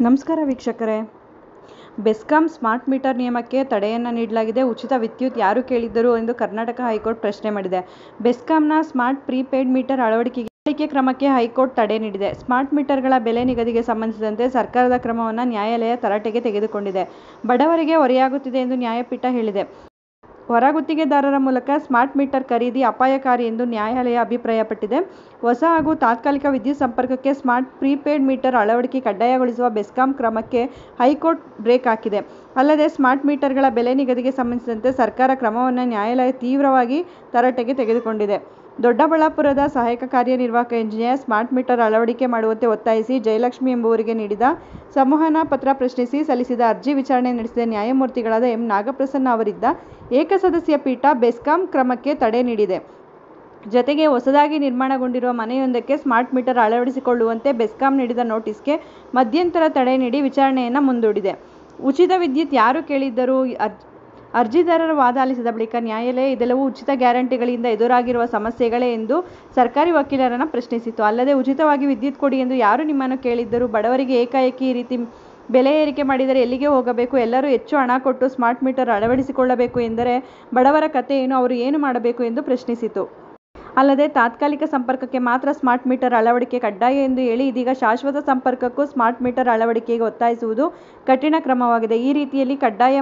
ನಮಸ್ಕಾರ ವೀಕ್ಷಕರೇ. BESCOM smart meter ನಿಯಮಕ್ಕೆ ತಡೆಯನ್ನು ನೀಡಲಾಗಿದೆ. ಉಚಿತ ವಿದ್ಯುತ್ ಯಾರು ಕೇಳಿದ್ದರು ಎಂದು ಕರ್ನಾಟಕ ಹೈಕೋರ್ಟ್ ಪ್ರಶ್ನೆ ಮಾಡಿದೆ. ಬೆಸ್ಕಾಂನ ಸ್ಮಾರ್ಟ್ ಪ್ರೀಪೇಯ್ಡ್ ಮೀಟರ್ ಅಳವಡಿಕೆ ಕ್ರಮಕ್ಕೆ ಹೈಕೋರ್ಟ್ ತಡೆ ನೀಡಿದೆ. ಸ್ಮಾರ್ಟ್ ಮೀಟರ್ಗಳ ಬೆಲೆ ನಿಗದಿಗೆ ಸಂಬಂಧಿಸಿದಂತೆ ಸರ್ಕಾರದ ಕ್ರಮವನ್ನು ನ್ಯಾಯಾಲಯ ತರಾಟೆಗೆ ತೆಗೆದುಕೊಂಡಿದೆ. ಬಡವರಿಗೆ ಹೊರೆಯಾಗುತ್ತಿದೆ ಎಂದು ನ್ಯಾಯಪೀಠ ಹೇಳಿದೆ. ಹೊರಗುತ್ತಿಗೆದಾರರ ಮೂಲಕ ಸ್ಮಾರ್ಟ್ ಮೀಟರ್ ಖರೀದಿ ಅಪಾಯಕಾರಿ ಎಂದು ನ್ಯಾಯಾಲಯ ಅಭಿಪ್ರಾಯಪಟ್ಟಿದೆ. ಹೊಸ ಹಾಗೂ ತಾತ್ಕಾಲಿಕ ವಿದ್ಯುತ್ ಸಂಪರ್ಕಕ್ಕೆ ಸ್ಮಾರ್ಟ್ ಪ್ರೀಪೇಯ್ಡ್ ಮೀಟರ್ ಅಳವಡಿಕೆ ಕಡ್ಡಾಯಗೊಳಿಸುವ ಬೆಸ್ಕಾಂ ಕ್ರಮಕ್ಕೆ ಹೈಕೋರ್ಟ್ ಬ್ರೇಕ್ ಹಾಕಿದೆ. ಅಲ್ಲದೆ ಸ್ಮಾರ್ಟ್ ಮೀಟರ್ಗಳ ಬೆಲೆ ನಿಗದಿಗೆ ಸಂಬಂಧಿಸಿದಂತೆ ಸರ್ಕಾರ ಕ್ರಮವನ್ನು ನ್ಯಾಯಾಲಯ ತೀವ್ರವಾಗಿ ತರಾಟೆಗೆ ತೆಗೆದುಕೊಂಡಿದೆ. ದೊಡ್ಡಬಳ್ಳಾಪುರದ ಸಹಾಯಕ ಕಾರ್ಯನಿರ್ವಾಹಕ ಎಂಜಿನಿಯರ್ ಸ್ಮಾರ್ಟ್ ಮೀಟರ್ ಅಳವಡಿಕೆ ಮಾಡುವಂತೆ ಒತ್ತಾಯಿಸಿ ಜಯಲಕ್ಷ್ಮಿ ಎಂಬುವರಿಗೆ ನೀಡಿದ ಸಂವಹನ ಪತ್ರ ಪ್ರಶ್ನಿಸಿ ಸಲ್ಲಿಸಿದ ಅರ್ಜಿ ವಿಚಾರಣೆ ನಡೆಸಿದ ನ್ಯಾಯಮೂರ್ತಿಗಳಾದ ಎಂ. ನಾಗಪ್ರಸನ್ನ ಅವರಿದ್ದ ಏಕಸದಸ್ಯ ಪೀಠ ಬೆಸ್ಕಾಂ ಕ್ರಮಕ್ಕೆ ತಡೆ ನೀಡಿದೆ. ಜತೆಗೆ ಹೊಸದಾಗಿ ನಿರ್ಮಾಣಗೊಂಡಿರುವ ಮನೆಯೊಂದಕ್ಕೆ ಸ್ಮಾರ್ಟ್ ಮೀಟರ್ ಅಳವಡಿಸಿಕೊಳ್ಳುವಂತೆ ಬೆಸ್ಕಾಂ ನೀಡಿದ ನೋಟಿಸ್ಗೆ ಮಧ್ಯಂತರ ತಡೆ ನೀಡಿ ವಿಚಾರಣೆಯನ್ನು ಮುಂದೂಡಿದೆ. ಉಚಿತ ವಿದ್ಯುತ್ ಯಾರು ಕೇಳಿದ್ದರು? ಅರ್ಜಿದಾರರ ವಾದ ಆಲಿಸಿದ ಬಳಿಕ ನ್ಯಾಯಾಲಯ ಇದೆಲ್ಲವೂ ಉಚಿತ ಗ್ಯಾರಂಟಿಗಳಿಂದ ಎದುರಾಗಿರುವ ಸಮಸ್ಯೆಗಳೇ ಎಂದು ಸರ್ಕಾರಿ ವಕೀಲರನ್ನು ಪ್ರಶ್ನಿಸಿತು. ಅಲ್ಲದೆ ಉಚಿತವಾಗಿ ವಿದ್ಯುತ್ ಕೊಡಿ ಎಂದು ಯಾರು ನಿಮ್ಮನ್ನು ಕೇಳಿದ್ದರು? ಬಡವರಿಗೆ ಏಕಾಏಕಿ ಈ ರೀತಿ ಬೆಲೆ ಏರಿಕೆ ಮಾಡಿದರೆ ಎಲ್ಲಿಗೆ ಹೋಗಬೇಕು? ಎಲ್ಲರೂ ಹೆಚ್ಚು ಹಣ ಕೊಟ್ಟು ಸ್ಮಾರ್ಟ್ ಮೀಟರ್ ಅಳವಡಿಸಿಕೊಳ್ಳಬೇಕು ಎಂದರೆ ಬಡವರ ಕತೆ ಏನು? ಅವರು ಏನು ಮಾಡಬೇಕು ಎಂದು ಪ್ರಶ್ನಿಸಿತು. ಅಲ್ಲದೆ ತಾತ್ಕಾಲಿಕ ಸಂಪರ್ಕಕ್ಕೆ ಮಾತ್ರ ಸ್ಮಾರ್ಟ್ ಮೀಟರ್ ಅಳವಡಿಕೆ ಕಡ್ಡಾಯ ಎಂದು ಹೇಳಿ ಇದೀಗ ಶಾಶ್ವತ ಸಂಪರ್ಕಕ್ಕೂ ಸ್ಮಾರ್ಟ್ ಮೀಟರ್ ಅಳವಡಿಕೆಗೆ ಒತ್ತಾಯಿಸುವುದು ಕಠಿಣ ಕ್ರಮವಾಗಿದೆ. ಈ ರೀತಿಯಲ್ಲಿ ಕಡ್ಡಾಯ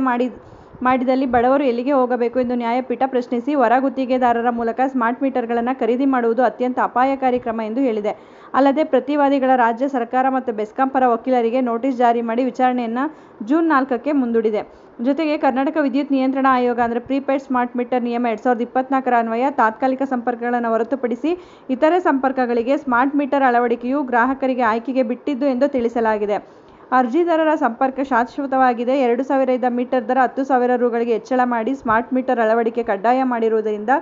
ಮಾಡಿದಲ್ಲಿ ಬಡವರು ಎಲ್ಲಿಗೆ ಹೋಗಬೇಕು ಎಂದು ನ್ಯಾಯಪೀಠ ಪ್ರಶ್ನಿಸಿ ಹೊರಗುತ್ತಿಗೆದಾರರ ಮೂಲಕ ಸ್ಮಾರ್ಟ್ ಮೀಟರ್ಗಳನ್ನು ಖರೀದಿ ಮಾಡುವುದು ಅತ್ಯಂತ ಅಪಾಯಕಾರಿ ಕ್ರಮ ಎಂದು ಹೇಳಿದೆ. ಅಲ್ಲದೆ ಪ್ರತಿವಾದಿಗಳ ರಾಜ್ಯ ಸರ್ಕಾರ ಮತ್ತು ಬೆಸ್ಕಾಂ ಪರ ವಕೀಲರಿಗೆ ನೋಟಿಸ್ ಜಾರಿ ಮಾಡಿ ವಿಚಾರಣೆಯನ್ನು ಜೂನ್ 4ಕ್ಕೆ ಮುಂದೂಡಿದೆ. ಜೊತೆಗೆ ಕರ್ನಾಟಕ ವಿದ್ಯುತ್ ನಿಯಂತ್ರಣ ಆಯೋಗ ಪ್ರೀಪೇಯ್ಡ್ ಸ್ಮಾರ್ಟ್ ಮೀಟರ್ ನಿಯಮ 2024 ಅನ್ವಯ ತಾತ್ಕಾಲಿಕ ಸಂಪರ್ಕಗಳನ್ನು ಹೊರತುಪಡಿಸಿ ಇತರೆ ಸಂಪರ್ಕಗಳಿಗೆ ಸ್ಮಾರ್ಟ್ ಮೀಟರ್ ಅಳವಡಿಕೆಯು ಗ್ರಾಹಕರಿಗೆ ಆಯ್ಕೆಗೆ ಬಿಟ್ಟಿದ್ದು ಎಂದು ತಿಳಿಸಲಾಗಿದೆ. ಅರ್ಜಿದಾರರ ಸಂಪರ್ಕ ಶಾಶ್ವತವಾಗಿದೆ. 2,000 ಇದ್ದ ಮೀಟರ್ ದರ 10,000 ರುಗಳಿಗೆ ಹೆಚ್ಚಳ ಮಾಡಿ ಸ್ಮಾರ್ಟ್ ಮೀಟರ್ ಅಳವಡಿಕೆ ಕಡ್ಡಾಯ ಮಾಡಿರುವುದರಿಂದ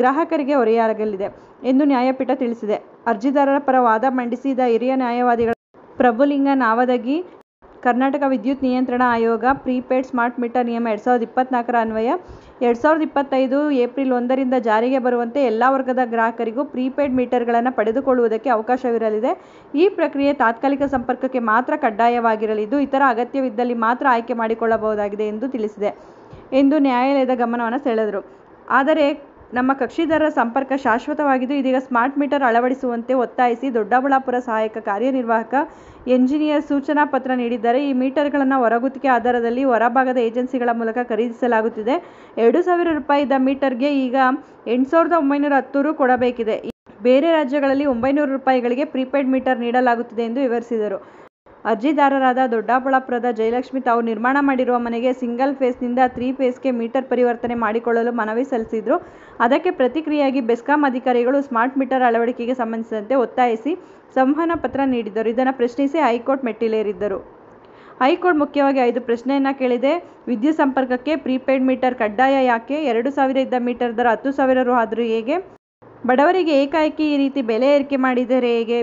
ಗ್ರಾಹಕರಿಗೆ ಹೊರೆಯಾಗಲಿದೆ ಎಂದು ನ್ಯಾಯಪೀಠ ತಿಳಿಸಿದೆ. ಅರ್ಜಿದಾರರ ಪರ ವಾದ ಮಂಡಿಸಿದ ಹಿರಿಯ ನ್ಯಾಯವಾದಿಗಳಾದ ಪ್ರಭುಲಿಂಗ ನಾವದಗಿ, ಕರ್ನಾಟಕ ವಿದ್ಯುತ್ ನಿಯಂತ್ರಣ ಆಯೋಗ ಪ್ರೀಪೇಯ್ಡ್ ಸ್ಮಾರ್ಟ್ ಮೀಟರ್ ನಿಯಮ 2024 ಅನ್ವಯ 2025 ಏಪ್ರಿಲ್ 1ರಿಂದ ಜಾರಿಗೆ ಬರುವಂತೆ ಎಲ್ಲ ವರ್ಗದ ಗ್ರಾಹಕರಿಗೂ ಪ್ರೀಪೇಯ್ಡ್ ಮೀಟರ್ಗಳನ್ನು ಪಡೆದುಕೊಳ್ಳುವುದಕ್ಕೆ ಅವಕಾಶವಿರಲಿದೆ. ಈ ಪ್ರಕ್ರಿಯೆ ತಾತ್ಕಾಲಿಕ ಸಂಪರ್ಕಕ್ಕೆ ಮಾತ್ರ ಕಡ್ಡಾಯವಾಗಿರಲಿದ್ದು ಇತರ ಅಗತ್ಯವಿದ್ದಲ್ಲಿ ಮಾತ್ರ ಆಯ್ಕೆ ಮಾಡಿಕೊಳ್ಳಬಹುದಾಗಿದೆ ಎಂದು ತಿಳಿಸಿದೆ ಎಂದು ನ್ಯಾಯಾಲಯದ ಗಮನವನ್ನು ಸೆಳೆದರು. ಆದರೆ ನಮ್ಮ ಕಕ್ಷಿದಾರರ ಸಂಪರ್ಕ ಶಾಶ್ವತವಾಗಿದ್ದು ಇದೀಗ ಸ್ಮಾರ್ಟ್ ಮೀಟರ್ ಅಳವಡಿಸುವಂತೆ ಒತ್ತಾಯಿಸಿ ದೊಡ್ಡಬಳ್ಳಾಪುರ ಸಹಾಯಕ ಕಾರ್ಯನಿರ್ವಾಹಕ ಎಂಜಿನಿಯರ್ ಸೂಚನಾ ಪತ್ರ ನೀಡಿದ್ದಾರೆ. ಈ ಮೀಟರ್ಗಳನ್ನು ಹೊರಗುತ್ತಿಗೆ ಆಧಾರದಲ್ಲಿ ಹೊರಭಾಗದ ಏಜೆನ್ಸಿಗಳ ಮೂಲಕ ಖರೀದಿಸಲಾಗುತ್ತಿದೆ. 2,000 ರೂಪಾಯಿ ಇದ್ದ ಮೀಟರ್ಗೆ ಈಗ 8,910 ರು ಕೊಡಬೇಕಿದೆ. ಬೇರೆ ರಾಜ್ಯಗಳಲ್ಲಿ 900 ರೂಪಾಯಿಗಳಿಗೆ ಪ್ರೀಪೇಯ್ಡ್ ಮೀಟರ್ ನೀಡಲಾಗುತ್ತಿದೆ ಎಂದು ವಿವರಿಸಿದರು. ಅರ್ಜಿದಾರರಾದ ದೊಡ್ಡಬಳ್ಳಾಪುರದ ಜಯಲಕ್ಷ್ಮಿ ತಾವು ನಿರ್ಮಾಣ ಮಾಡಿರುವ ಮನೆಗೆ ಸಿಂಗಲ್ ಫೇಸ್ನಿಂದ 3 ಫೇಸ್ಗೆ ಮೀಟರ್ ಪರಿವರ್ತನೆ ಮಾಡಿಕೊಳ್ಳಲು ಮನವಿ ಸಲ್ಲಿಸಿದ್ರು. ಅದಕ್ಕೆ ಪ್ರತಿಕ್ರಿಯೆಯಾಗಿ ಬೆಸ್ಕಾಂ ಅಧಿಕಾರಿಗಳು ಸ್ಮಾರ್ಟ್ ಮೀಟರ್ ಅಳವಡಿಕೆಗೆ ಸಂಬಂಧಿಸಿದಂತೆ ಒತ್ತಾಯಿಸಿ ಸಂವಹನ ಪತ್ರ ನೀಡಿದ್ದರು. ಇದನ್ನು ಪ್ರಶ್ನಿಸಿ ಹೈಕೋರ್ಟ್ ಮೆಟ್ಟಿಲೇರಿದ್ದರು. ಹೈಕೋರ್ಟ್ ಮುಖ್ಯವಾಗಿ 5 ಪ್ರಶ್ನೆಯನ್ನು ಕೇಳಿದೆ. ವಿದ್ಯುತ್ ಸಂಪರ್ಕಕ್ಕೆ ಪ್ರೀಪೇಯ್ಡ್ ಮೀಟರ್ ಕಡ್ಡಾಯ ಯಾಕೆ? 2,000 ಇದ್ದ ಮೀಟರ್ ದರ 10,000 ರು ಆದರೂ ಹೇಗೆ? ಬಡವರಿಗೆ ಏಕಾಏಕಿ ಈ ರೀತಿ ಬೆಲೆ ಏರಿಕೆ ಮಾಡಿದರೆ ಹೇಗೆ?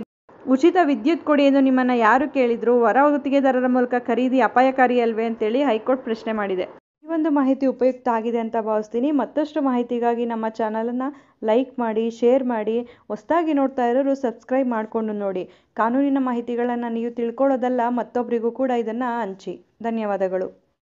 ಉಚಿತ ವಿದ್ಯುತ್ ಕೊಡಿ ಎಂದು ನಿಮ್ಮನ್ನು ಯಾರು ಕೇಳಿದ್ರು? ಹೊರಗುತ್ತಿಗೆದಾರರ ಮೂಲಕ ಖರೀದಿ ಅಪಾಯಕಾರಿ ಅಲ್ವೇ ಅಂತೇಳಿ ಹೈಕೋರ್ಟ್ ಪ್ರಶ್ನೆ ಮಾಡಿದೆ. ಈ ಒಂದು ಮಾಹಿತಿ ಉಪಯುಕ್ತ ಆಗಿದೆ ಅಂತ ಭಾವಿಸ್ತೀನಿ. ಮತ್ತಷ್ಟು ಮಾಹಿತಿಗಾಗಿ ನಮ್ಮ ಚಾನಲನ್ನು ಲೈಕ್ ಮಾಡಿ, ಶೇರ್ ಮಾಡಿ. ಹೊಸದಾಗಿ ನೋಡ್ತಾ ಇರೋರು ಸಬ್ಸ್ಕ್ರೈಬ್ ಮಾಡಿಕೊಂಡು ನೋಡಿ. ಕಾನೂನಿನ ಮಾಹಿತಿಗಳನ್ನು ನೀವು ತಿಳ್ಕೊಳ್ಳೋದಲ್ಲ, ಮತ್ತೊಬ್ಬರಿಗೂ ಕೂಡ ಇದನ್ನು ಹಂಚಿ. ಧನ್ಯವಾದಗಳು.